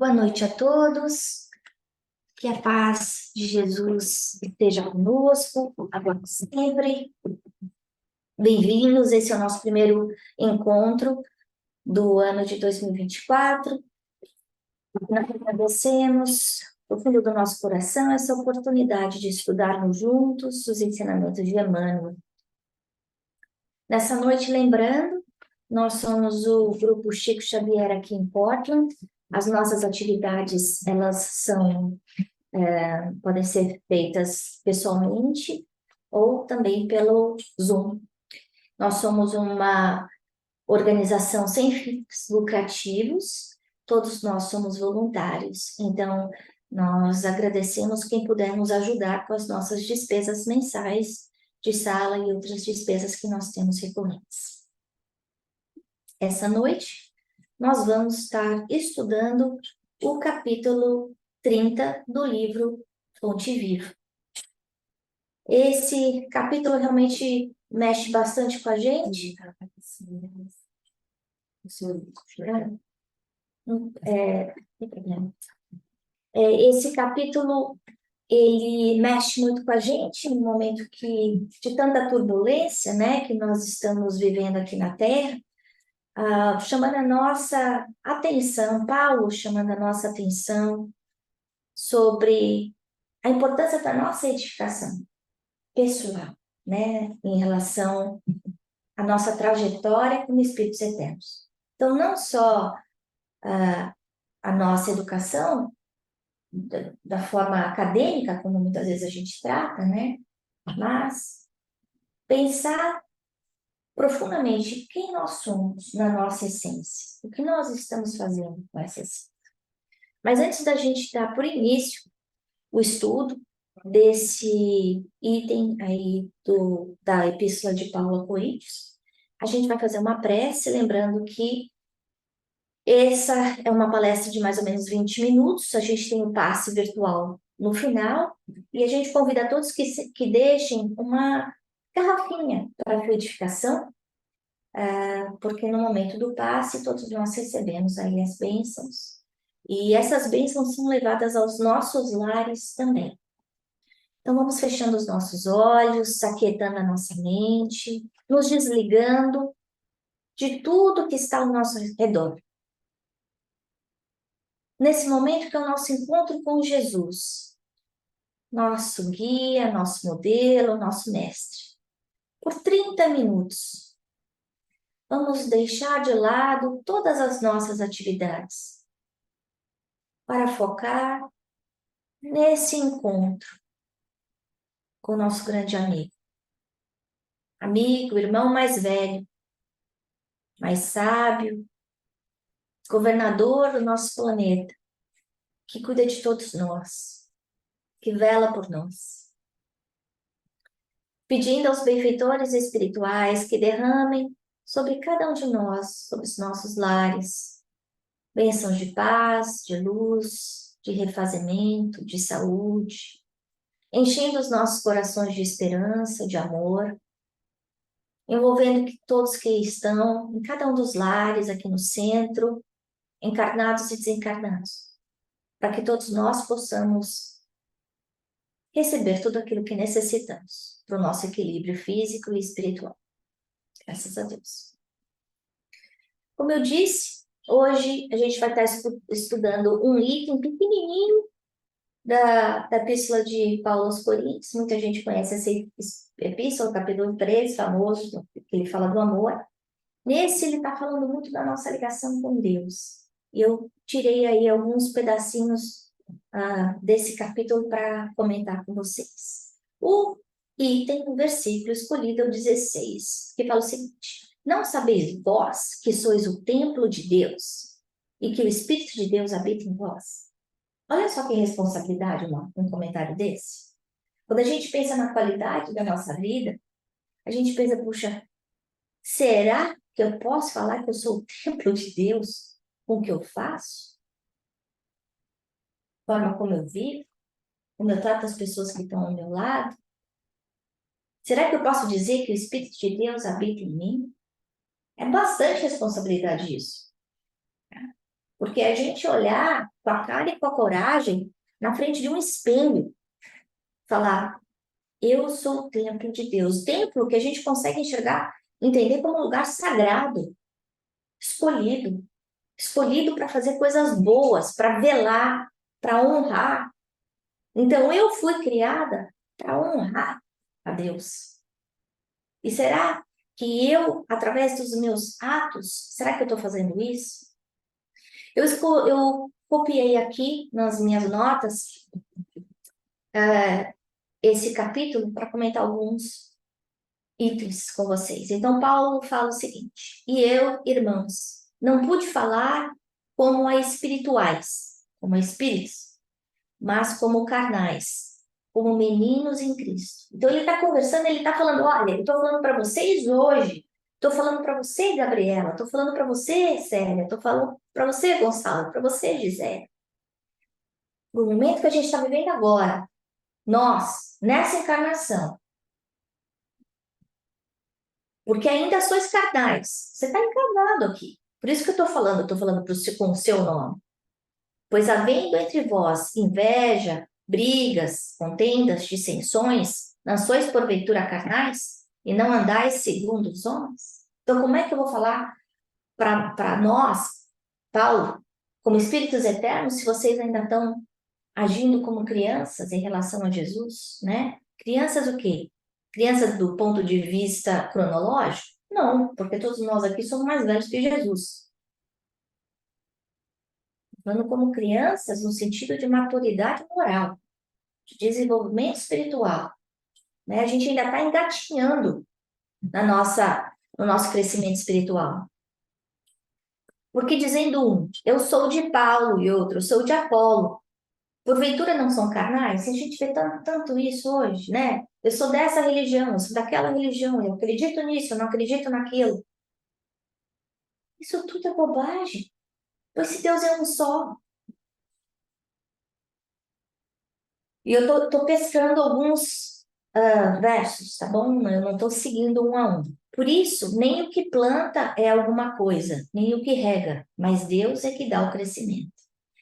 Boa noite a todos, que a paz de Jesus esteja conosco, agora e sempre. Bem-vindos, esse é o nosso primeiro encontro do ano de 2024. Nós agradecemos, do fundo do nosso coração, essa oportunidade de estudarmos juntos os ensinamentos de Emmanuel. Nessa noite, lembrando, nós somos o Grupo Chico Xavier aqui em Portland. As nossas atividades, elas podem ser feitas pessoalmente ou também pelo Zoom. Nós somos uma organização sem fins lucrativos, todos nós somos voluntários, então nós agradecemos quem puder nos ajudar com as nossas despesas mensais de sala e outras despesas que nós temos recorrentes. Essa noite, nós vamos estar estudando o capítulo 30 do livro Fonte Viva. Esse capítulo realmente mexe bastante com a gente. Esse capítulo, ele mexe muito com a gente no momento de tanta turbulência, né, que nós estamos vivendo aqui na Terra, chamando a nossa atenção, Paulo chamando a nossa atenção sobre a importância da nossa edificação pessoal, né, em relação à nossa trajetória como espíritos eternos. Então, não só a nossa educação, da forma acadêmica, como muitas vezes a gente trata, né, mas pensar profundamente quem nós somos na nossa essência, o que nós estamos fazendo com essa essência. Mas antes da gente dar por início o estudo desse item aí da Epístola de Paulo a Coríntios, a gente vai fazer uma prece, lembrando que essa é uma palestra de mais ou menos 20 minutos, a gente tem um passe virtual no final, e a gente convida todos que deixem uma garrafinha para fluidificação, porque no momento do passe todos nós recebemos aí as bênçãos, e essas bênçãos são levadas aos nossos lares também. Então vamos fechando os nossos olhos, aquietando a nossa mente, nos desligando de tudo que está ao nosso redor. Nesse momento que é o nosso encontro com Jesus, nosso guia, nosso modelo, nosso mestre. Por 30 minutos, vamos deixar de lado todas as nossas atividades para focar nesse encontro com o nosso grande amigo. Amigo, irmão mais velho, mais sábio, governador do nosso planeta, que cuida de todos nós, que vela por nós. Pedindo aos benfeitores espirituais que derramem sobre cada um de nós, sobre os nossos lares, bênçãos de paz, de luz, de refazimento, de saúde, enchendo os nossos corações de esperança, de amor, envolvendo todos que estão em cada um dos lares aqui no centro, encarnados e desencarnados, para que todos nós possamos receber tudo aquilo que necessitamos para o nosso equilíbrio físico e espiritual. Graças a Deus. Como eu disse, hoje a gente vai estar estudando um item pequenininho da Epístola de Paulo aos Coríntios. Muita gente conhece essa epístola, capítulo 13, famoso, que ele fala do amor. Nesse, ele está falando muito da nossa ligação com Deus. E eu tirei aí alguns pedacinhos desse capítulo para comentar com vocês. O item, o versículo escolhido é o 16, que fala o seguinte: não sabeis vós que sois o templo de Deus e que o Espírito de Deus habita em vós? Olha só que responsabilidade um comentário desse. Quando a gente pensa na qualidade da nossa vida, a gente pensa, puxa, será que eu posso falar que eu sou o templo de Deus com o que eu faço? A forma como eu vivo? Como eu trato as pessoas que estão ao meu lado? Será que eu posso dizer que o Espírito de Deus habita em mim? É bastante responsabilidade isso. Porque a gente olhar com a cara e com a coragem na frente de um espelho, falar, eu sou o templo de Deus. Templo que a gente consegue enxergar, entender como um lugar sagrado, escolhido. Escolhido para fazer coisas boas, para velar, para honrar. Então, eu fui criada para honrar a Deus. E será que eu, através dos meus atos, será que eu estou fazendo isso? Eu copiei aqui nas minhas notas esse capítulo para comentar alguns itens com vocês. Então, Paulo fala o seguinte: e eu, irmãos, não pude falar como a espirituais, como a espíritos, mas como carnais, como meninos em Cristo. Então, ele está conversando, ele está falando: olha, eu estou falando para vocês hoje, estou falando para você, Gabriela, estou falando para você, Célia, estou falando para você, Gonçalo, para você, Gisele. No momento que a gente está vivendo agora, nós, nessa encarnação, porque ainda sois carnais, você está encarnado aqui. Por isso que eu estou falando com o seu nome. Pois havendo entre vós inveja, brigas, contendas, dissensões, não sois porventura carnais e não andais segundo os homens? Então, como é que eu vou falar para nós, Paulo, como espíritos eternos, se vocês ainda estão agindo como crianças em relação a Jesus, né? Crianças o quê? Crianças do ponto de vista cronológico? Não, porque todos nós aqui somos mais velhos que Jesus. Falando como crianças no sentido de maturidade moral, de desenvolvimento espiritual, né? A gente ainda está engatinhando no nosso crescimento espiritual. Porque dizendo um, eu sou de Paulo, e outro, eu sou de Apolo, porventura não são carnais? A gente vê tanto isso hoje, né? Eu sou dessa religião, eu sou daquela religião, eu acredito nisso, eu não acredito naquilo. Isso tudo é bobagem. Pois se Deus é um só. E eu tô pescando alguns versos, tá bom? Eu não estou seguindo um a um. Por isso, nem o que planta é alguma coisa, nem o que rega, mas Deus é que dá o crescimento.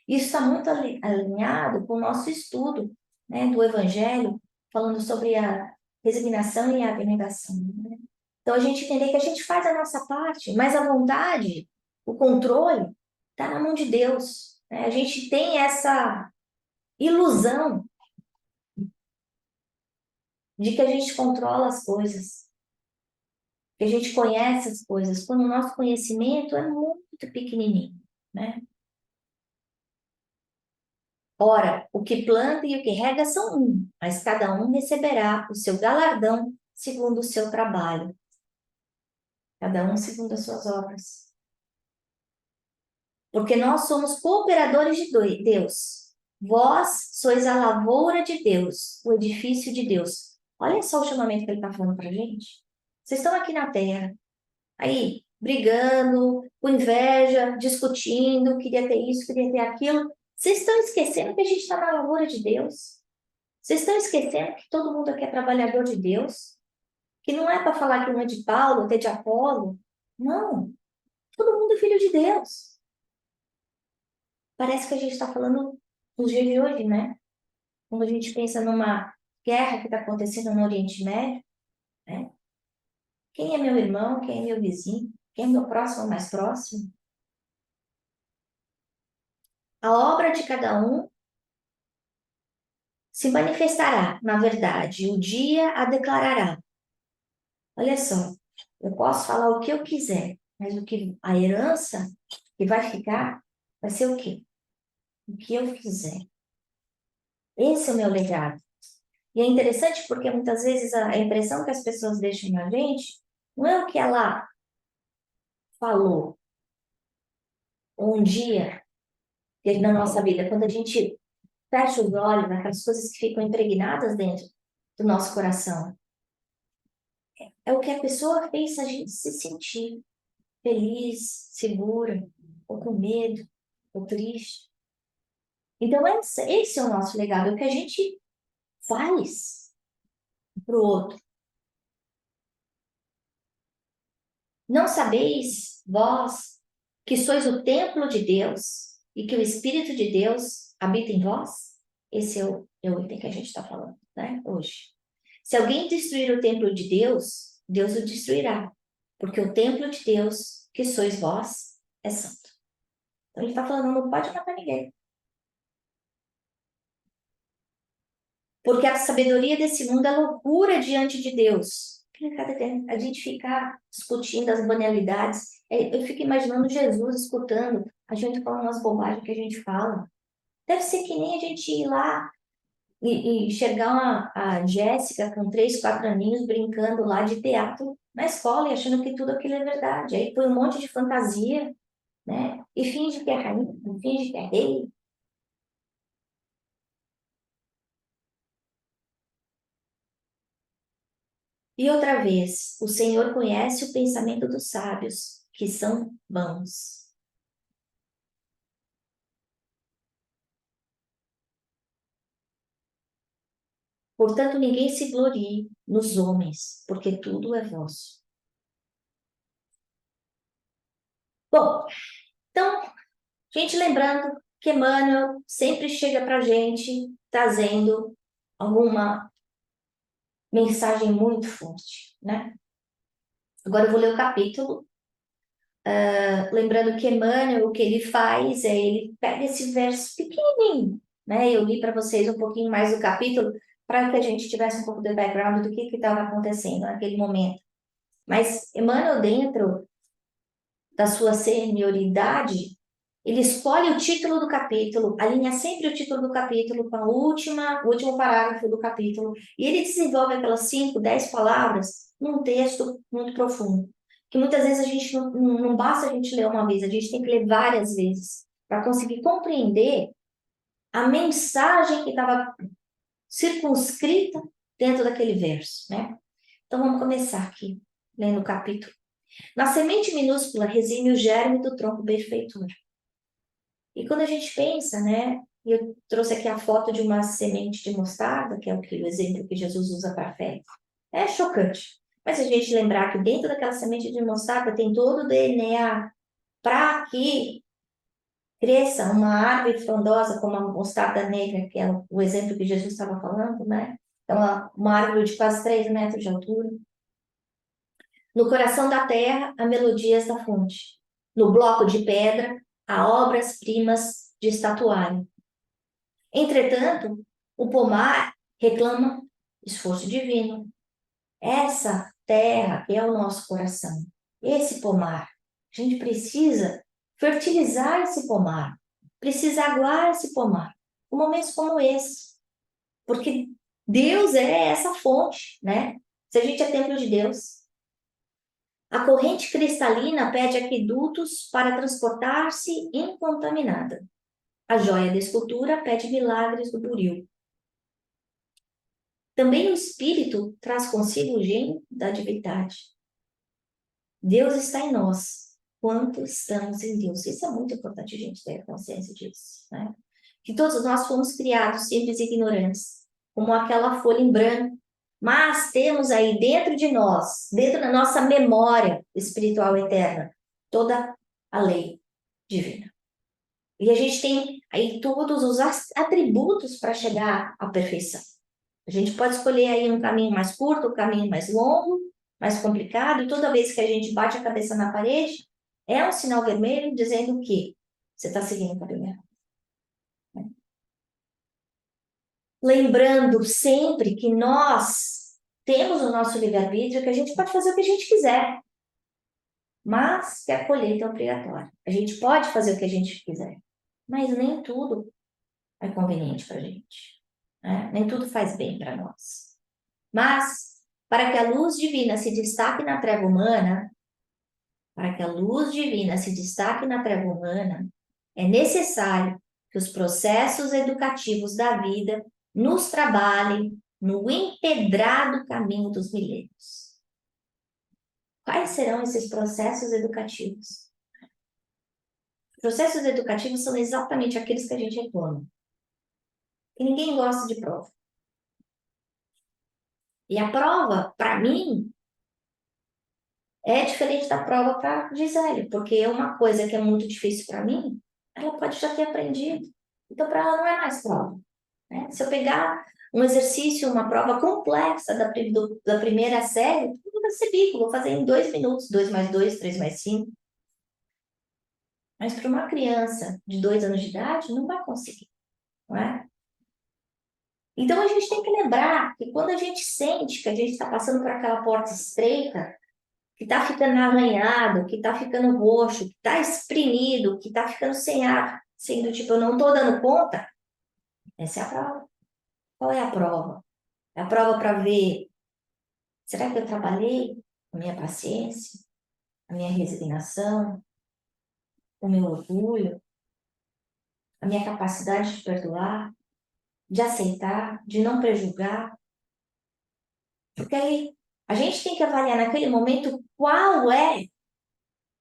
Isso está muito alinhado com o nosso estudo, né, do Evangelho, falando sobre a resignação e a abnegação, né? Então, a gente entender que a gente faz a nossa parte, mas a vontade, o controle, está na mão de Deus, né? A gente tem essa ilusão de que a gente controla as coisas, que a gente conhece as coisas, quando o nosso conhecimento é muito pequenininho, né? Ora, o que planta e o que rega são um, mas cada um receberá o seu galardão segundo o seu trabalho, cada um segundo as suas obras. Porque nós somos cooperadores de Deus. Vós sois a lavoura de Deus, o edifício de Deus. Olha só o chamamento que ele está falando para a gente. Vocês estão aqui na terra, aí, brigando, com inveja, discutindo, queria ter isso, queria ter aquilo. Vocês estão esquecendo que a gente está na lavoura de Deus? Vocês estão esquecendo que todo mundo aqui é trabalhador de Deus? Que não é para falar que um é de Paulo, outro é de Apolo. Não. Todo mundo é filho de Deus. Parece que a gente está falando nos dias de hoje, né? Quando a gente pensa numa guerra que está acontecendo no Oriente Médio, né? Quem é meu irmão? Quem é meu vizinho? Quem é meu próximo mais próximo? A obra de cada um se manifestará, na verdade, o dia a declarará. Olha só, eu posso falar o que eu quiser, mas a herança que vai ficar vai ser o quê? O que eu quiser. Esse é o meu legado. E é interessante porque muitas vezes a impressão que as pessoas deixam na gente não é o que ela falou um dia na nossa vida, quando a gente fecha os olhos naquelas coisas que ficam impregnadas dentro do nosso coração. É o que a pessoa fez a gente se sentir feliz, segura, ou com medo, ou triste. Então, esse é o nosso legado, é o que a gente faz para o outro. Não sabeis, vós, que sois o templo de Deus e que o Espírito de Deus habita em vós? Esse é o item que a gente está falando, né, hoje. Se alguém destruir o templo de Deus, Deus o destruirá, porque o templo de Deus, que sois vós, é santo. Então ele está falando, não pode matar ninguém. Porque a sabedoria desse mundo é loucura diante de Deus. A gente ficar discutindo as banalidades. Eu fico imaginando Jesus escutando a gente falando umas bobagens que a gente fala. Deve ser que nem a gente ir lá e enxergar a Jéssica com 3, 4 aninhos brincando lá de teatro na escola e achando que tudo aquilo é verdade. Aí põe um monte de fantasia, né? E finge que é rainha, finge que é rei. E outra vez, o Senhor conhece o pensamento dos sábios, que são bons. Portanto, ninguém se glorie nos homens, porque tudo é vosso. Bom, então, gente, lembrando que Emmanuel sempre chega para a gente trazendo alguma mensagem muito forte, né? Agora eu vou ler o capítulo, lembrando que Emmanuel, o que ele faz é ele pega esse verso pequenininho, né? Eu li para vocês um pouquinho mais do capítulo para que a gente tivesse um pouco de background do que estava acontecendo naquele momento. Mas Emmanuel, dentro da sua senioridade, ele escolhe o título do capítulo, alinha sempre o título do capítulo com o último parágrafo do capítulo, e ele desenvolve aquelas 5, 10 palavras num texto muito profundo. Que muitas vezes a gente não basta a gente ler uma vez, a gente tem que ler várias vezes para conseguir compreender a mensagem que estava circunscrita dentro daquele verso, né? Então vamos começar aqui, lendo o capítulo. Na semente minúscula reside o germe do tronco benfeitor. E quando a gente pensa, né? Eu trouxe aqui a foto de uma semente de mostarda, que é o exemplo que Jesus usa para a fé. É chocante. Mas se a gente lembrar que dentro daquela semente de mostarda tem todo o DNA para que cresça uma árvore frondosa como a mostarda negra, que é o exemplo que Jesus estava falando, né? Então, uma árvore de quase 3 metros de altura. No coração da terra, há melodias da fonte. No bloco de pedra, há obras-primas de estatuário. Entretanto, o pomar reclama esforço divino. Essa terra é o nosso coração. Esse pomar. A gente precisa fertilizar esse pomar. Precisa aguar esse pomar. Em momentos como esse. Porque Deus é essa fonte, né? Se a gente é templo de Deus, a corrente cristalina pede aquedutos para transportar-se incontaminada. A joia da escultura pede milagres do buril. Também o espírito traz consigo o gênio da divindade. Deus está em nós, quanto estamos em Deus. Isso é muito importante a gente ter consciência disso, né? Que todos nós fomos criados simples e ignorantes, como aquela folha em branco, mas temos aí dentro de nós, dentro da nossa memória espiritual eterna, toda a lei divina. E a gente tem aí todos os atributos para chegar à perfeição. A gente pode escolher aí um caminho mais curto, um caminho mais longo, mais complicado, e toda vez que a gente bate a cabeça na parede, é um sinal vermelho dizendo que você está seguindo o caminho errado. Lembrando sempre que nós temos o nosso livre-arbítrio, que a gente pode fazer o que a gente quiser, mas que a colheita é obrigatória. A gente pode fazer o que a gente quiser, mas nem tudo é conveniente para a gente, né? Nem tudo faz bem para nós. Mas, para que a luz divina se destaque na treva humana, para que a luz divina se destaque na treva humana, é necessário que os processos educativos da vida nos trabalhem no empedrado caminho dos milênios. Quais serão esses processos educativos? Processos educativos são exatamente aqueles que a gente reclama. E ninguém gosta de prova. E a prova, para mim, é diferente da prova para Gisele, porque é uma coisa que é muito difícil para mim, ela pode já ter aprendido. Então, para ela não é mais prova, né? Se eu pegar um exercício, uma prova complexa da primeira série, tudo vai ser bico, vou fazer em 2 minutos, 2 mais 2, 3 mais 5. Mas para uma criança de 2 anos de idade, não vai conseguir, não é? Então, a gente tem que lembrar que quando a gente sente que a gente está passando por aquela porta estreita, que está ficando arranhado, que está ficando roxo, que está espremido, que está ficando sem ar, sendo tipo, eu não estou dando conta, essa é a prova. Qual é a prova? É a prova para ver, será que eu trabalhei a minha paciência, a minha resignação, o meu orgulho, a minha capacidade de perdoar, de aceitar, de não prejugar? Porque aí a gente tem que avaliar naquele momento qual é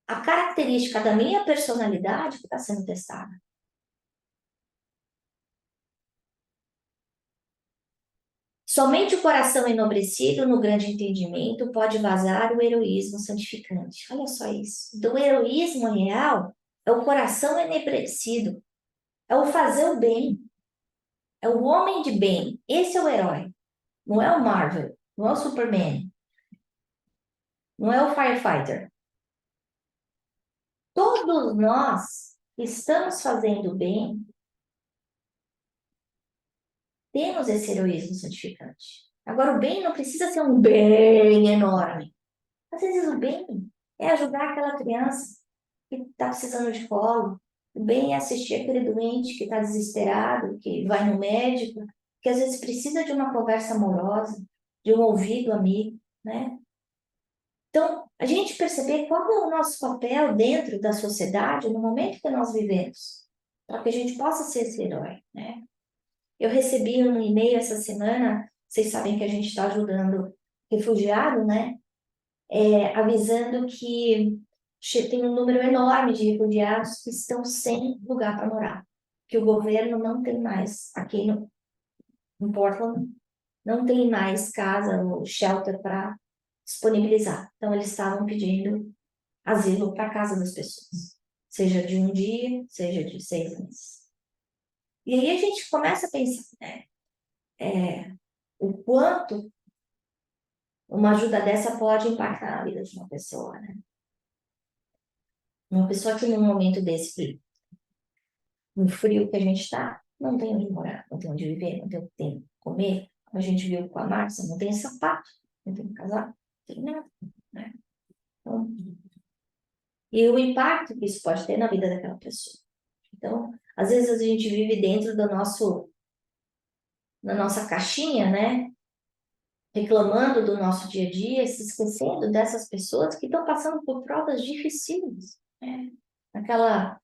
a característica da minha personalidade que está sendo testada. Somente o coração enobrecido no grande entendimento pode vazar o heroísmo santificante. Olha só isso. Do heroísmo real é o coração enebrecido, é o fazer o bem, é o homem de bem. Esse é o herói. Não é o Marvel, não é o Superman, não é o Firefighter. Todos nós que estamos fazendo o bem temos esse heroísmo santificante. Agora, o bem não precisa ser um bem enorme. Às vezes, o bem é ajudar aquela criança que está precisando de colo. O bem é assistir aquele doente que está desesperado, que vai no médico, que às vezes precisa de uma conversa amorosa, de um ouvido amigo, né? Então, a gente perceber qual é o nosso papel dentro da sociedade no momento que nós vivemos, para que a gente possa ser esse herói, né? Eu recebi um e-mail essa semana, vocês sabem que a gente está ajudando refugiado, né? Avisando que tem um número enorme de refugiados que estão sem lugar para morar, que o governo não tem mais, aqui em Portland, não tem mais casa ou shelter para disponibilizar. Então, eles estavam pedindo asilo para a casa das pessoas, seja de um dia, seja de 6 meses. E aí a gente começa a pensar, né? O quanto uma ajuda dessa pode impactar a vida de uma pessoa, né? Uma pessoa que num momento desse, no frio que a gente está, não tem onde morar, não tem onde viver, não tem o que tem que comer. A gente viu com a Márcia, não tem sapato, não tem casaco, não tem nada, né? Então, e o impacto que isso pode ter na vida daquela pessoa. Então, às vezes a gente vive dentro da nossa caixinha, né? Reclamando do nosso dia a dia, se esquecendo dessas pessoas que estão passando por provas difíceis, né? Aquela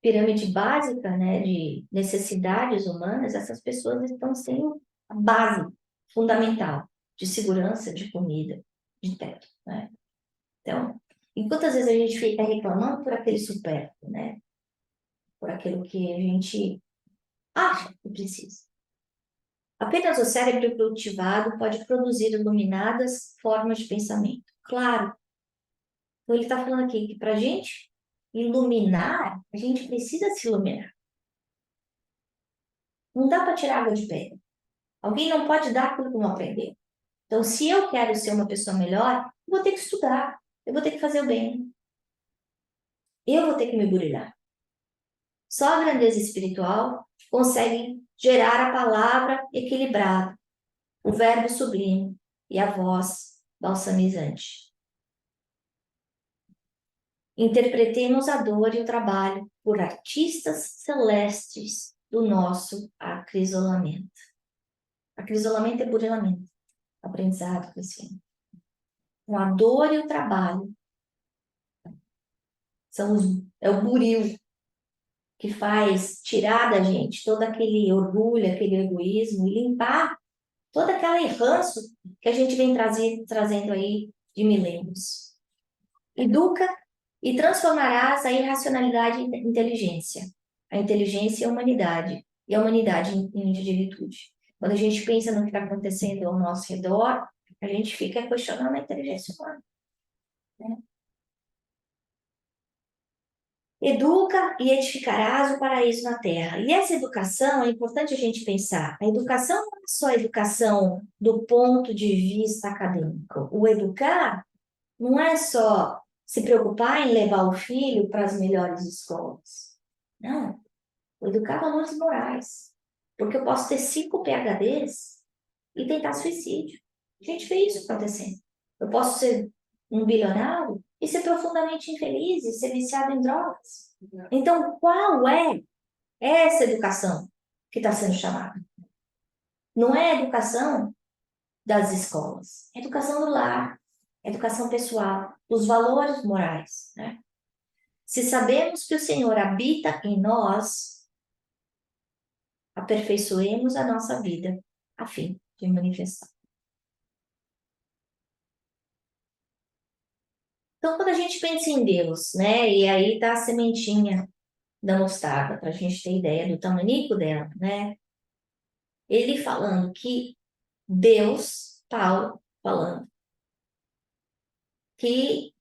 pirâmide básica, né, de necessidades humanas, essas pessoas estão sem a base fundamental de segurança, de comida, de teto, né? Então, enquanto às vezes a gente fica reclamando por aquele supérfluo, né? Por aquilo que a gente acha que precisa. Apenas o cérebro cultivado pode produzir iluminadas formas de pensamento. Claro. Então, ele está falando aqui que para a gente iluminar, a gente precisa se iluminar. Não dá para tirar água de pedra. Alguém não pode dar aquilo que não aprendeu. Então, se eu quero ser uma pessoa melhor, eu vou ter que estudar, eu vou ter que fazer o bem, eu vou ter que me burilar. Só a grandeza espiritual consegue gerar a palavra equilibrada, o verbo sublime e a voz balsamizante. Interpretemos a dor e o trabalho por artistas celestes do nosso acrisolamento. Acrisolamento é burilamento, aprendizado, crescimento. A dor e o trabalho é o buril que faz tirar da gente todo aquele orgulho, aquele egoísmo e limpar toda aquela ranço que a gente vem trazendo aí de milênios. Educa e transformarás a irracionalidade em inteligência, a inteligência em humanidade e a humanidade em individude. Quando a gente pensa no que está acontecendo ao nosso redor, a gente fica questionando a inteligência humana, né? Educa e edificarás o paraíso na terra. E essa educação, é importante a gente pensar, a educação não é só a educação do ponto de vista acadêmico. O educar não é só se preocupar em levar o filho para as melhores escolas. Não, o educar valores morais. Porque eu posso ter 5 PhDs e tentar suicídio. A gente vê isso acontecendo. Eu posso ser um bilionário e ser profundamente infeliz e ser viciado em drogas. Então, qual é essa educação que está sendo chamada? Não é a educação das escolas, é a educação do lar, é a educação pessoal, os valores morais, né? Se sabemos que o Senhor habita em nós, aperfeiçoemos a nossa vida a fim de manifestar. Então, quando a gente pensa em Deus, né, e aí tá a sementinha da mostarda, para a gente ter ideia do tamanico dela, né? Ele falando que Deus, Paulo falando, que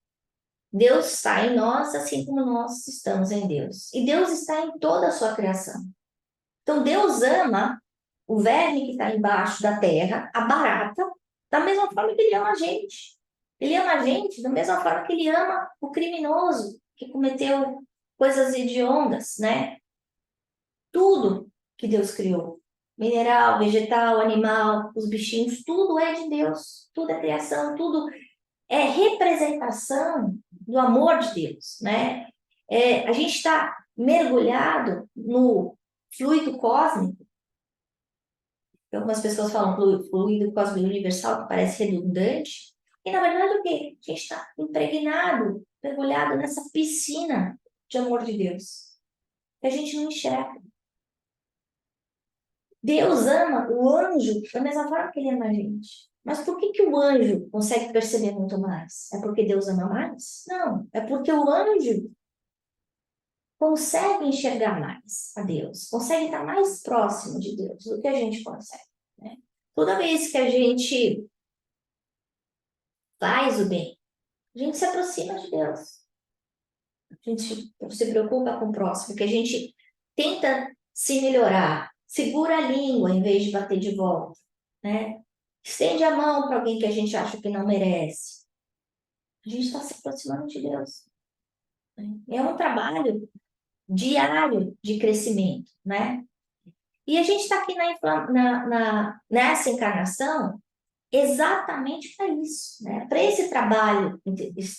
Deus está em nós assim como nós estamos em Deus. E Deus está em toda a sua criação. Então, Deus ama o verme que está embaixo da terra, a barata, da mesma forma que ele ama a gente. Ele ama a gente da mesma forma que ele ama o criminoso que cometeu coisas hediondas, né? Tudo que Deus criou, mineral, vegetal, animal, os bichinhos, tudo é de Deus. Tudo é criação, tudo é representação do amor de Deus, né? A gente está mergulhado no fluido cósmico. Algumas pessoas falam fluido cósmico universal, que parece redundante. E, na verdade, o quê? A gente está impregnado, mergulhado nessa piscina de amor de Deus, que a gente não enxerga. Deus ama o anjo da mesma forma que ele ama a gente. Mas por que o anjo consegue perceber muito mais? É porque Deus ama mais? Não, é porque o anjo consegue enxergar mais a Deus, consegue estar mais próximo de Deus do que a gente consegue, né? Toda vez que a gente faz o bem, a gente se aproxima de Deus. A gente se preocupa com o próximo, que a gente tenta se melhorar, segura a língua em vez de bater de volta, né? Estende a mão para alguém que a gente acha que não merece. A gente está se aproximando de Deus, né? É um trabalho diário de crescimento, né? E a gente está aqui nessa encarnação exatamente para isso, né? Para esse trabalho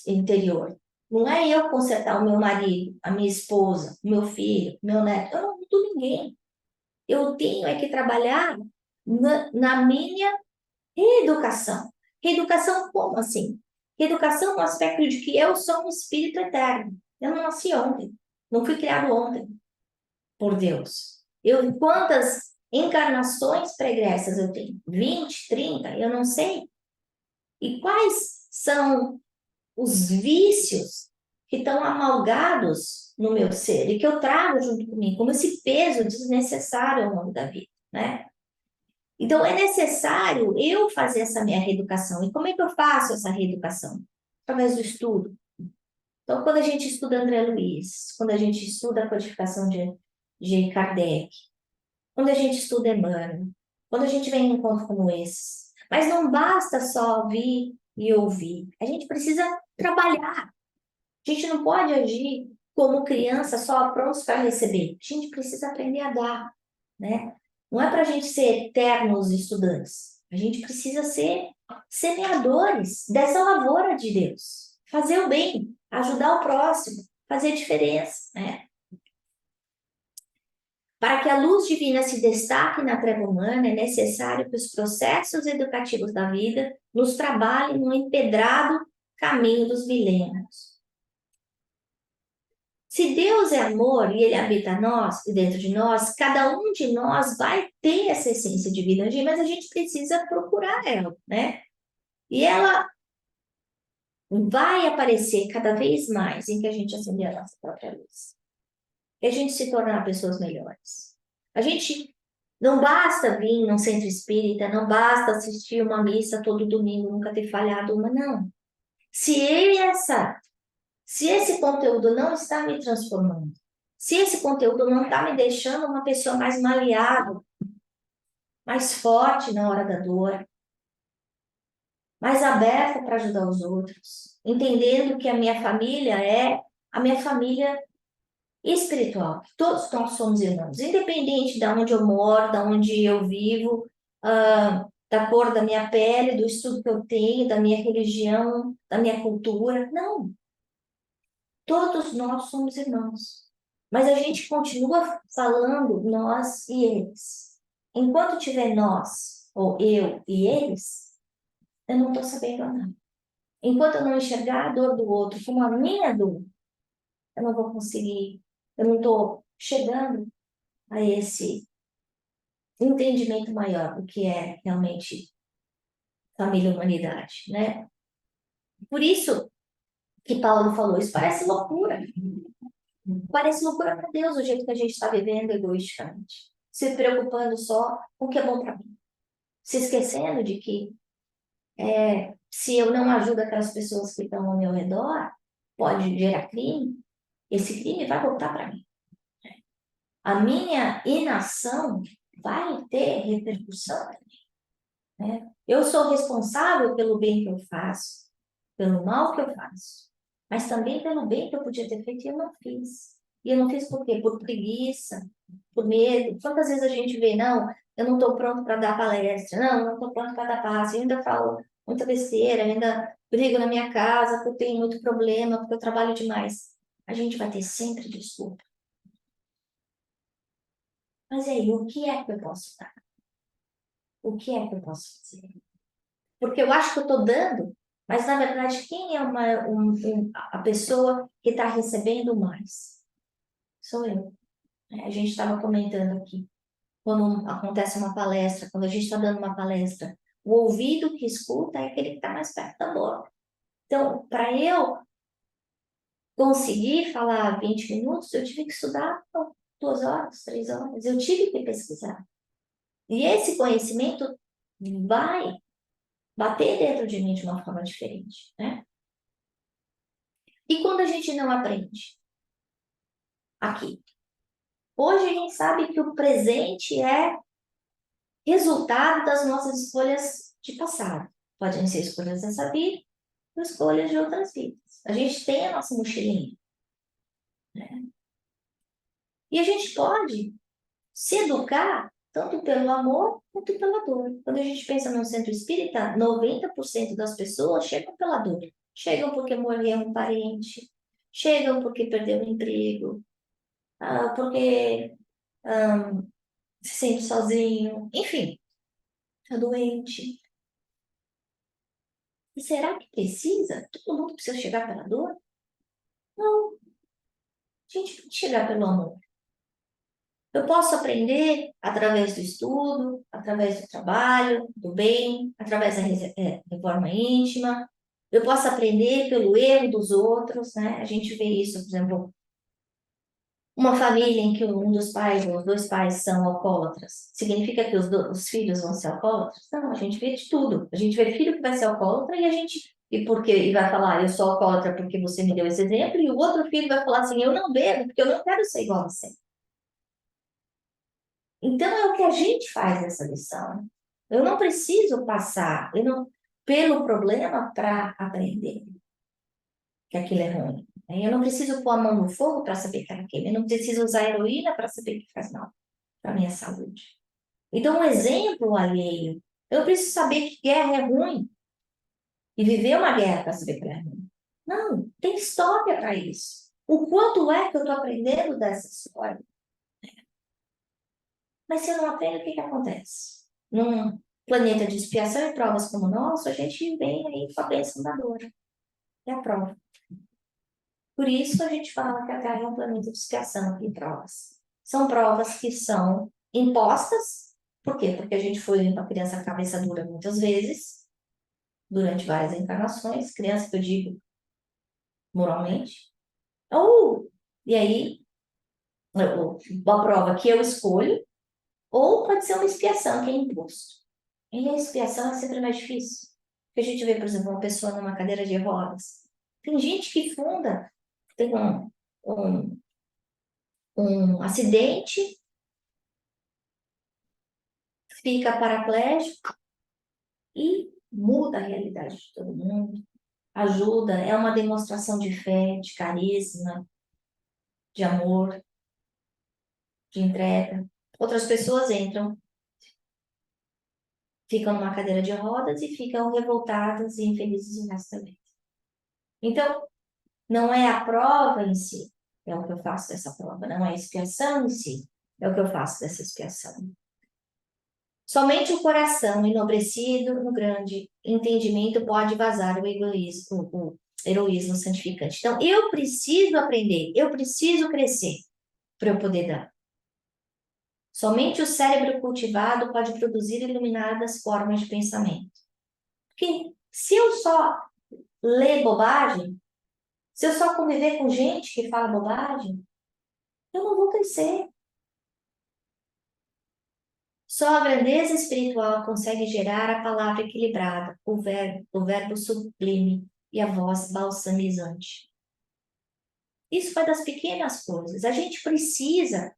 interior. Não é eu consertar o meu marido, a minha esposa, o meu filho, o meu neto. Eu não mudo ninguém. Eu tenho é que trabalhar na minha reeducação. Reeducação como assim? Reeducação no aspecto de que eu sou um espírito eterno. Eu não nasci ontem. Não fui criado ontem por Deus. Quantas encarnações pregressas eu tenho? 20, 30? Eu não sei. E quais são os vícios que estão amalgados no meu ser e que eu trago junto comigo, como esse peso desnecessário ao longo da vida, né? Então, é necessário eu fazer essa minha reeducação. E como é que eu faço essa reeducação? Através do estudo. Então, quando a gente estuda André Luiz, quando a gente estuda a codificação de Kardec, quando a gente estuda Emmanuel, quando a gente vem em encontros como esse. Mas não basta só ouvir e ouvir. A gente precisa trabalhar. A gente não pode agir como criança só prontos para receber. A gente precisa aprender a dar, né? Não é para a gente ser eternos estudantes. A gente precisa ser semeadores dessa lavoura de Deus. Fazer o bem, ajudar o próximo, fazer diferença, né? Para que a luz divina se destaque na treva humana, é necessário que os processos educativos da vida nos trabalhem no empedrado caminho dos milênios. Se Deus é amor e Ele habita nós e dentro de nós, cada um de nós vai ter essa essência de vida, mas a gente precisa procurar ela, né? E ela vai aparecer cada vez mais em que a gente acender a nossa própria luz. E a gente se tornar pessoas melhores. A gente não basta vir num centro espírita, não basta assistir uma missa todo domingo, nunca ter falhado uma, não. Se Se esse conteúdo não está me transformando, se esse conteúdo não está me deixando uma pessoa mais maleável, mais forte na hora da dor, mais aberta para ajudar os outros, entendendo que a minha família é a minha família espiritual, que todos nós somos irmãos, independente de onde eu moro, de onde eu vivo, da cor da minha pele, do estudo que eu tenho, da minha religião, da minha cultura. Não, todos nós somos irmãos. Mas a gente continua falando nós e eles. Enquanto tiver nós, ou eu e eles, eu não estou sabendo nada. Enquanto eu não enxergar a dor do outro como a minha dor, eu não vou conseguir, eu não estou chegando a esse entendimento maior do que é realmente família e humanidade, né? Por isso que Paulo falou, isso parece loucura. Parece loucura para Deus o jeito que a gente está vivendo egoisticamente. Se preocupando só com o que é bom para mim. Se esquecendo de que se eu não ajudo aquelas pessoas que estão ao meu redor, pode gerar crime. Esse crime vai voltar para mim. A minha inação vai ter repercussão, né? Eu sou responsável pelo bem que eu faço, pelo mal que eu faço, mas também pelo bem que eu podia ter feito e eu não fiz. E eu não fiz por quê? Por preguiça, por medo. Quantas vezes a gente vê, não, eu não estou pronto para dar palestra, não estou pronto para dar passe, eu ainda falo muita besteira, eu ainda brigo na minha casa porque eu tenho muito problema, porque eu trabalho demais. A gente vai ter sempre desculpa. Mas e aí, o que é que eu posso dar? O que é que eu posso fazer? Porque eu acho que eu estou dando, mas na verdade, quem é a pessoa que está recebendo mais? Sou eu. A gente estava comentando aqui, quando acontece uma palestra, quando a gente está dando uma palestra, o ouvido que escuta é aquele que está mais perto da boca. Então, para eu conseguir falar 20 minutos, eu tive que estudar 2 horas, 3 horas, eu tive que pesquisar. E esse conhecimento vai bater dentro de mim de uma forma diferente, né? E quando a gente não aprende? Aqui. Hoje a gente sabe que o presente é resultado das nossas escolhas de passado. Podem ser escolhas dessa vida ou escolhas de outras vidas. A gente tem a nossa mochilinha, né? E a gente pode se educar tanto pelo amor quanto pela dor. Quando a gente pensa no centro espírita, 90% das pessoas chegam pela dor. Chegam porque morreu um parente, chegam porque perdeu o emprego, porque se sente sozinho, enfim, está doente. E será que precisa? Todo mundo precisa chegar pela dor? Não, a gente tem que chegar pelo amor. Eu posso aprender através do estudo, através do trabalho, do bem, através da reforma íntima. Eu posso aprender pelo erro dos outros, né? A gente vê isso, por exemplo, uma família em que um dos pais ou os dois pais são alcoólatras, significa que os filhos vão ser alcoólatras? Não, a gente vê de tudo. A gente vê filho que vai ser alcoólatra e a gente e vai falar, eu sou alcoólatra porque você me deu esse exemplo, e o outro filho vai falar assim, eu não bebo porque eu não quero ser igual a você. Então é o que a gente faz nessa lição. Eu não preciso passar pelo problema para aprender que aquilo é ruim. Eu não preciso pôr a mão no fogo para saber que é aquilo. Eu não preciso usar heroína para saber que faz mal para a minha saúde. Então, um exemplo alheio. Eu preciso saber que guerra é ruim e viver uma guerra para saber que ela é ruim. Não, tem história para isso. O quanto é que eu estou aprendendo dessa história? Mas se eu não aprendo, o que acontece? Num planeta de expiação e provas como o nosso, a gente vem aí com a bênção da dor. É a prova. Por isso a gente fala que a Terra é um planeta de expiação e provas. São provas que são impostas. Por quê? Porque a gente foi uma criança cabeça dura muitas vezes, durante várias encarnações, criança que eu digo moralmente. E aí, uma prova que eu escolho, ou pode ser uma expiação que é imposto. E a expiação é sempre mais difícil. Porque a gente vê, por exemplo, uma pessoa numa cadeira de rodas. Tem gente que funda tem um acidente, fica paraplégico e muda a realidade de todo mundo, ajuda, é uma demonstração de fé, de carisma, de amor, de entrega. Outras pessoas entram, ficam numa cadeira de rodas e ficam revoltadas e infelizes o resto da vida. Então, não é a prova em si, é o que eu faço dessa prova, não é a expiação em si, é o que eu faço dessa expiação. Somente o coração enobrecido no grande entendimento pode vazar o heroísmo santificante. Então, eu preciso aprender, eu preciso crescer para eu poder dar. Somente o cérebro cultivado pode produzir iluminadas formas de pensamento. Porque se eu só ler bobagem, se eu só conviver com gente que fala bobagem, eu não vou crescer. Só a grandeza espiritual consegue gerar a palavra equilibrada, o verbo sublime e a voz balsamizante. Isso vai das pequenas coisas. A gente precisa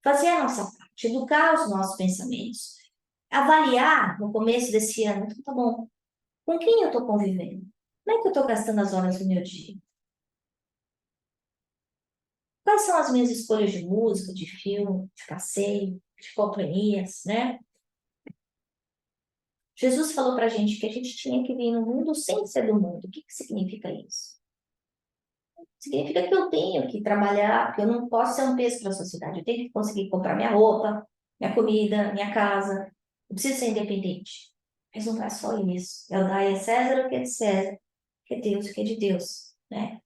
fazer a nossa parte, educar os nossos pensamentos, avaliar no começo desse ano, então, tá bom, com quem eu estou convivendo? Como é que eu estou gastando as horas do meu dia? Quais são as minhas escolhas de música, de filme, de passeio, de companhias, né? Jesus falou para a gente que a gente tinha que vir no mundo sem ser do mundo. O que significa isso? Significa que eu tenho que trabalhar, que eu não posso ser um peso para a sociedade. Eu tenho que conseguir comprar minha roupa, minha comida, minha casa. Eu preciso ser independente. Mas não é só isso. É o dar a César o que é de César, o que é Deus o que é de Deus, né?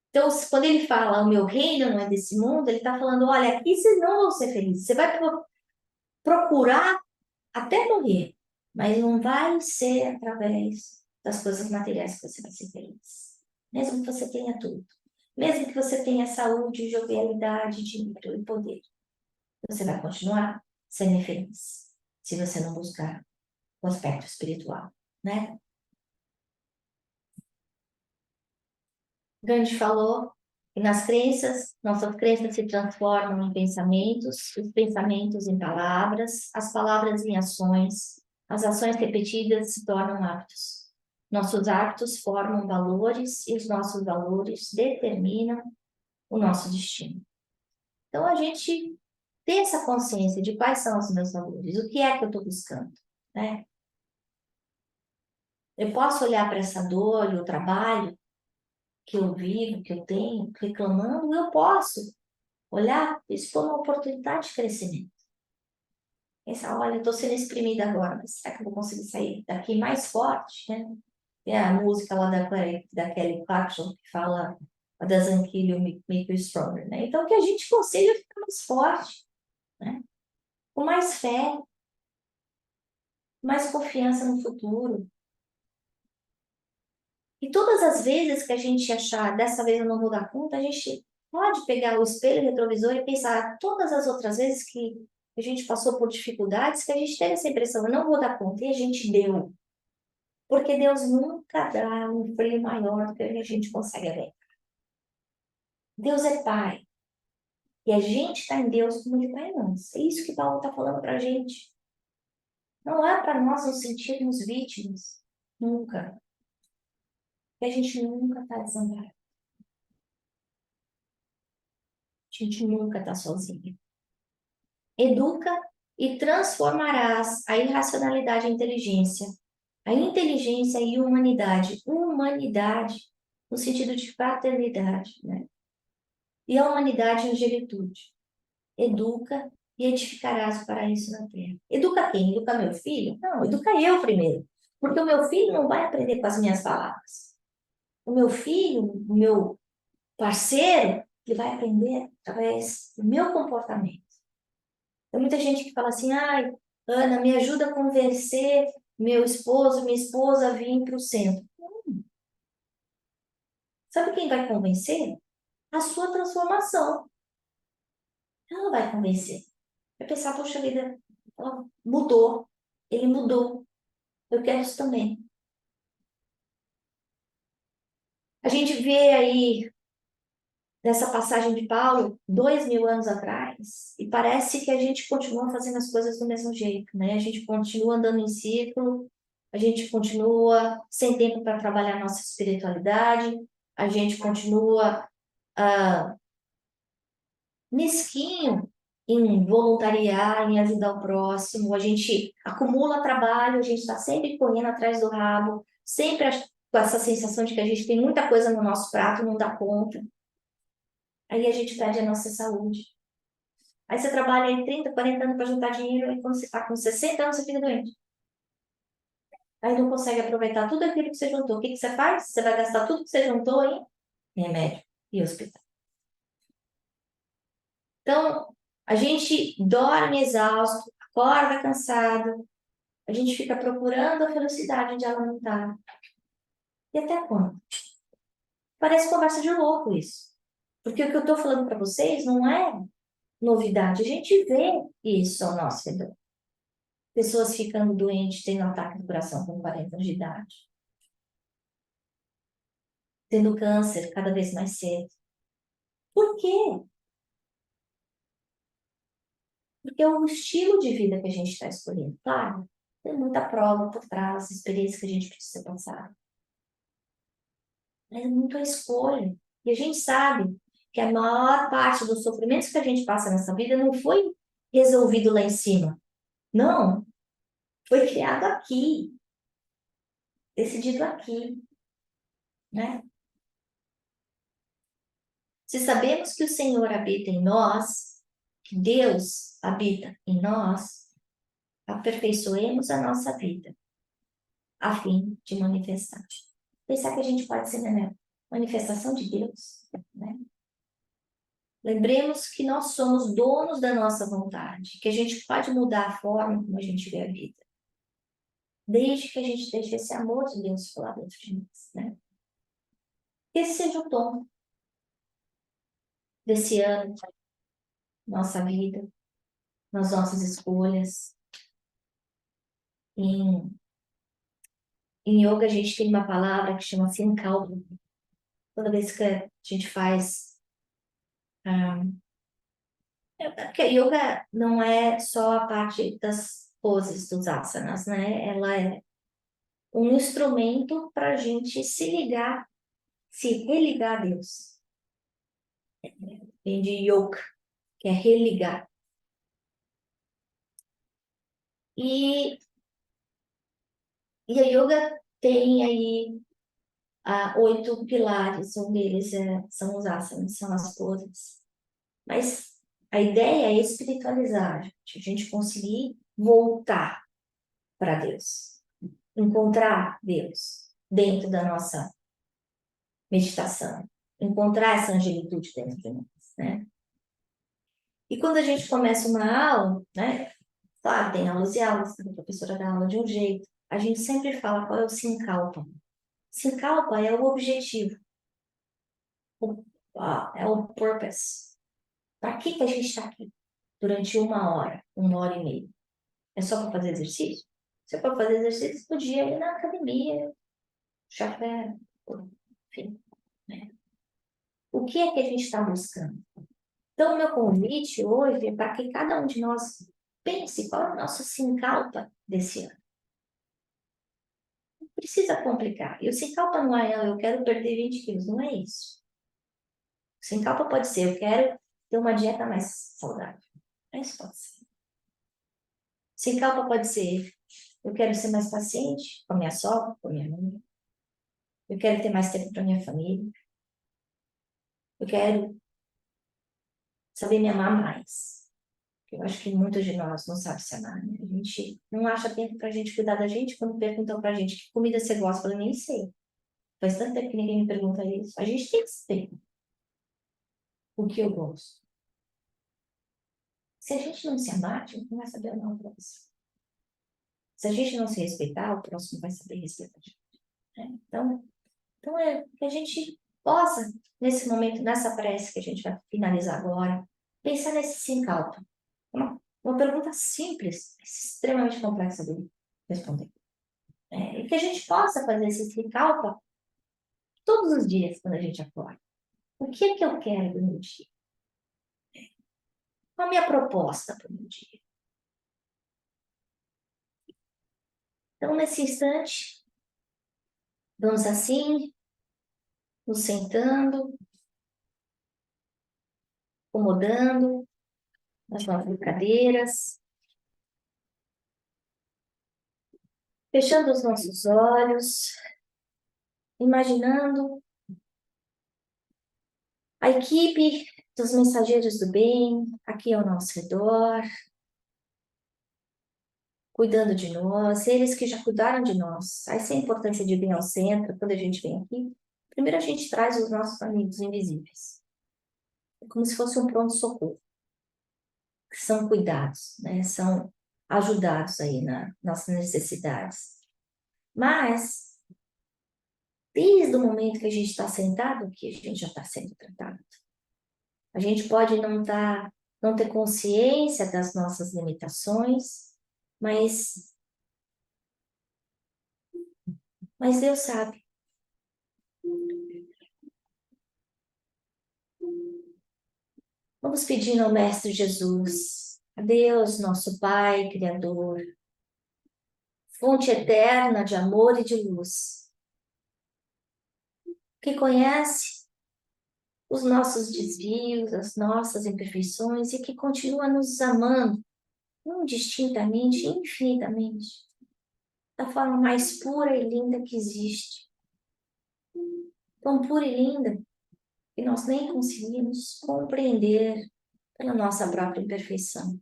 Então, quando ele fala, o meu reino não é desse mundo, ele está falando, olha, aqui vocês não vão ser felizes. Você vai procurar até morrer, mas não vai ser através das coisas materiais que você vai ser feliz. Mesmo que você tenha tudo. Mesmo que você tenha saúde, jovialidade, dinheiro e poder. Você vai continuar sendo infeliz se você não buscar o aspecto espiritual, né? Gandhi falou que nas crenças, nossas crenças se transformam em pensamentos, os pensamentos em palavras, as palavras em ações, as ações repetidas se tornam hábitos. Nossos hábitos formam valores e os nossos valores determinam o nosso destino. Então, a gente ter essa consciência de quais são os meus valores, o que é que eu estou buscando, né? Eu posso olhar para essa dor e o trabalho que eu vivo, que eu tenho, reclamando, eu posso olhar isso como uma oportunidade de crescimento. Pensar, olha, eu estou sendo exprimida agora, mas será que eu vou conseguir sair daqui mais forte, né? Tem a música lá da Kelly Clarkson que fala "What doesn't kill you make you stronger", né? Então, que a gente consiga ficar mais forte, né? Com mais fé, mais confiança no futuro. E todas as vezes que a gente achar, dessa vez eu não vou dar conta, a gente pode pegar o espelho retrovisor e pensar todas as outras vezes que a gente passou por dificuldades, que a gente teve essa impressão, eu não vou dar conta, e a gente deu. Porque Deus nunca dá um freio maior do que a gente consegue ver. Deus é Pai. E a gente está em Deus como de Pai nosso. É isso que Paulo está falando para a gente. Não é para nós nos sentirmos vítimas. Nunca. E a gente nunca está desamparado. A gente nunca está sozinho. Educa e transformarás a irracionalidade em inteligência, a inteligência e humanidade, humanidade no sentido de fraternidade, né? E a humanidade em angelitude. Educa e edificarás o paraíso na terra. Educa quem? Educa meu filho? Não, educa eu primeiro. Porque o meu filho não vai aprender com as minhas palavras. O meu filho, o meu parceiro, ele vai aprender através do meu comportamento. Tem muita gente que fala assim, ai, Ana, me ajuda a convencer meu esposo, minha esposa a vir para o centro. Sabe quem vai convencer? A sua transformação. Ela vai convencer. Vai pensar, poxa vida, ela mudou. Ele mudou. Eu quero isso também. A gente vê aí, nessa passagem de Paulo, 2000 anos atrás, e parece que a gente continua fazendo as coisas do mesmo jeito, né? A gente continua andando em círculo, a gente continua sem tempo para trabalhar a nossa espiritualidade, a gente continua mesquinho em voluntariar, em ajudar o próximo, a gente acumula trabalho, a gente está sempre correndo atrás do rabo, sempre com essa sensação de que a gente tem muita coisa no nosso prato, não dá conta. Aí a gente perde a nossa saúde. Aí você trabalha aí 30, 40 anos para juntar dinheiro, e quando você está com 60 anos, você fica doente. Aí não consegue aproveitar tudo aquilo que você juntou. O que que você faz? Você vai gastar tudo que você juntou em remédio e hospital. Então, a gente dorme exausto, acorda cansado, a gente fica procurando a felicidade onde ela não está. E até quando? Parece conversa de louco isso. Porque o que eu estou falando para vocês não é novidade. A gente vê isso ao nosso redor. Pessoas ficando doentes, tendo ataque do coração com 40 anos de idade. Tendo câncer cada vez mais cedo. Por quê? Porque é o estilo de vida que a gente está escolhendo. Claro, tem muita prova por trás, experiência que a gente precisa passar. É muito a escolha. E a gente sabe que a maior parte dos sofrimentos que a gente passa nessa vida não foi resolvido lá em cima. Não, foi criado aqui, decidido aqui, né? Se sabemos que o Senhor habita em nós, que Deus habita em nós, aperfeiçoemos a nossa vida, a fim de manifestar. Pensar que a gente pode ser, né, manifestação de Deus, né? Lembremos que nós somos donos da nossa vontade, que a gente pode mudar a forma como a gente vê a vida, desde que a gente deixe esse amor de Deus falar dentro de nós, né? Esse seja o tom desse ano, nossa vida, nas nossas escolhas. Em, em yoga, a gente tem uma palavra que chama Sankalpa. Toda vez que a gente faz. Ah, porque yoga não é só a parte das poses, dos asanas, né? Ela é um instrumento para a gente se ligar, se religar a Deus. Vem de yoga, que é religar. E, e a yoga tem aí 8 pilares, um deles são os asanas, são as poses. Mas a ideia é espiritualizar, a gente conseguir voltar para Deus, encontrar Deus dentro da nossa meditação, encontrar essa angelitude dentro de nós, né? E quando a gente começa uma aula, né? Claro, tem aulas e aulas, a professora dá aula de um jeito. A gente sempre fala qual é o Sankalpa. Sankalpa é o objetivo, o, é o purpose. Para que a gente está aqui durante 1 hora, 1 hora e meia? É só para fazer exercício? Você pode fazer exercício, podia ir na academia, chafé, enfim, né? O que é que a gente está buscando? Então, o meu convite hoje é para que cada um de nós pense qual é o nosso Sankalpa desse ano. Não precisa complicar. E o Sankalpa não é eu quero perder 20 quilos, não é isso. O Sankalpa pode ser eu quero ter uma dieta mais saudável. Isso pode ser. Sankalpa pode ser eu quero ser mais paciente com a minha sogra, com a minha mãe. Eu quero ter mais tempo para minha família. Eu quero saber me amar mais. Eu acho que muitos de nós não sabem se amar, né? A gente não acha tempo pra gente cuidar da gente. Quando perguntam pra gente que comida você gosta, eu nem sei. Faz tanto tempo que ninguém me pergunta isso. A gente tem que saber o que eu gosto. Se a gente não se amar, a gente não vai saber amar o próximo. Se a gente não se respeitar, o próximo vai saber respeitar a gente, né? Então é que a gente possa, nesse momento, nessa prece que a gente vai finalizar agora, pensar nesse Sankalpa. Uma pergunta simples, extremamente complexa de responder. E que a gente possa fazer esse Sankalpa todos os dias quando a gente acorda. O que é que eu quero do meu dia? Qual a minha proposta para o meu dia? Então, nesse instante, vamos assim, nos sentando, acomodando nas nossas cadeiras, fechando os nossos olhos, imaginando a equipe dos mensageiros do bem aqui ao nosso redor, cuidando de nós, eles que já cuidaram de nós. Essa é a importância de vir ao centro, quando a gente vem aqui. Primeiro a gente traz os nossos amigos invisíveis. É como se fosse um pronto-socorro. Que são cuidados, né? São ajudados aí nas nossas necessidades. Mas, desde o momento que a gente está sentado aqui, a gente já está sendo tratado. A gente pode não ter consciência das nossas limitações, mas Deus sabe. Vamos pedindo ao Mestre Jesus, a Deus, nosso Pai, Criador, fonte eterna de amor e de luz, que conhece os nossos desvios, as nossas imperfeições e que continua nos amando, não distintamente, infinitamente, da forma mais pura e linda que existe. Tão pura e linda que nós nem conseguimos compreender pela nossa própria imperfeição.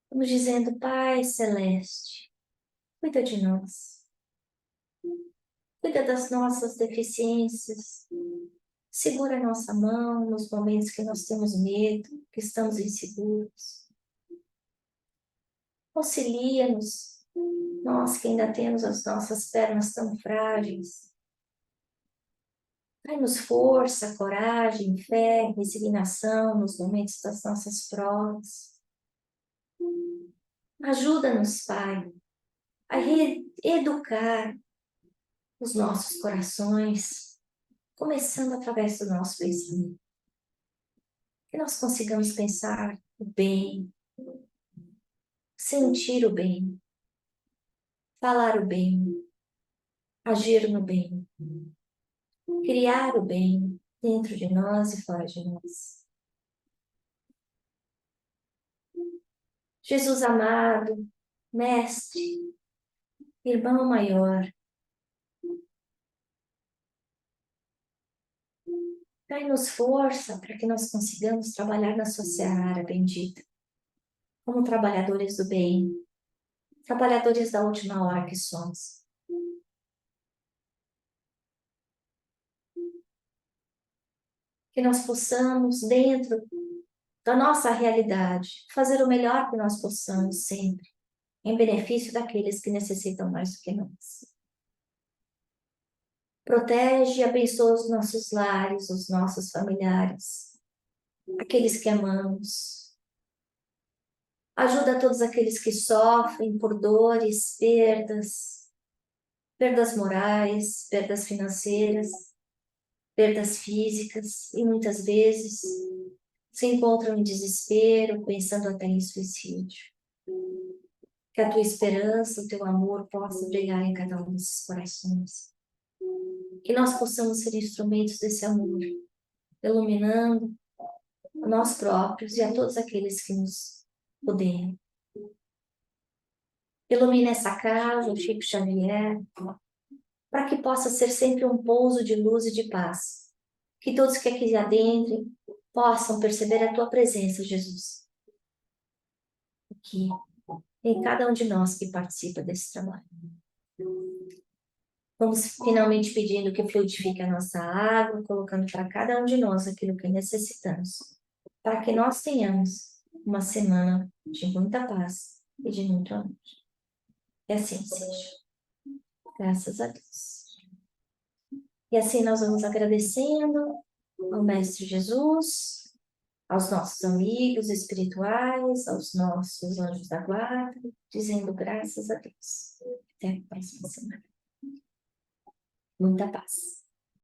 Estamos dizendo, Pai Celeste, cuida de nós. Cuida das nossas deficiências. Segura a nossa mão nos momentos que nós temos medo, que estamos inseguros. Auxilia-nos, nós que ainda temos as nossas pernas tão frágeis. Dai-nos força, coragem, fé, resignação nos momentos das nossas provas. Ajuda-nos, Pai, a reeducar os nossos corações, começando através do nosso pensamento. Que nós consigamos pensar o bem, sentir o bem, falar o bem, agir no bem, criar o bem dentro de nós e fora de nós. Jesus amado, Mestre, Irmão maior, dai-nos força para que nós consigamos trabalhar na sua seara bendita, como trabalhadores do bem, trabalhadores da última hora que somos. Que nós possamos, dentro da nossa realidade, fazer o melhor que nós possamos sempre, em benefício daqueles que necessitam mais do que nós. Protege e abençoa os nossos lares, os nossos familiares, aqueles que amamos. Ajuda todos aqueles que sofrem por dores, perdas morais, perdas financeiras, perdas físicas e muitas vezes se encontram em desespero, pensando até em suicídio. Que a tua esperança, o teu amor possa brilhar em cada um desses corações. Que nós possamos ser instrumentos desse amor, iluminando a nós próprios e a todos aqueles que nos rodeiam. Ilumina essa casa, o Chico Xavier, para que possa ser sempre um pouso de luz e de paz. Que todos que aqui adentrem possam perceber a tua presença, Jesus. Aqui, em cada um de nós que participa desse trabalho. Vamos finalmente pedindo que fluidifique a nossa água, colocando para cada um de nós aquilo que necessitamos, para que nós tenhamos uma semana de muita paz e de muito amor. E assim seja. Graças a Deus. E assim nós vamos agradecendo ao Mestre Jesus, aos nossos amigos espirituais, aos nossos anjos da guarda, dizendo graças a Deus. Até a próxima semana. Muita paz.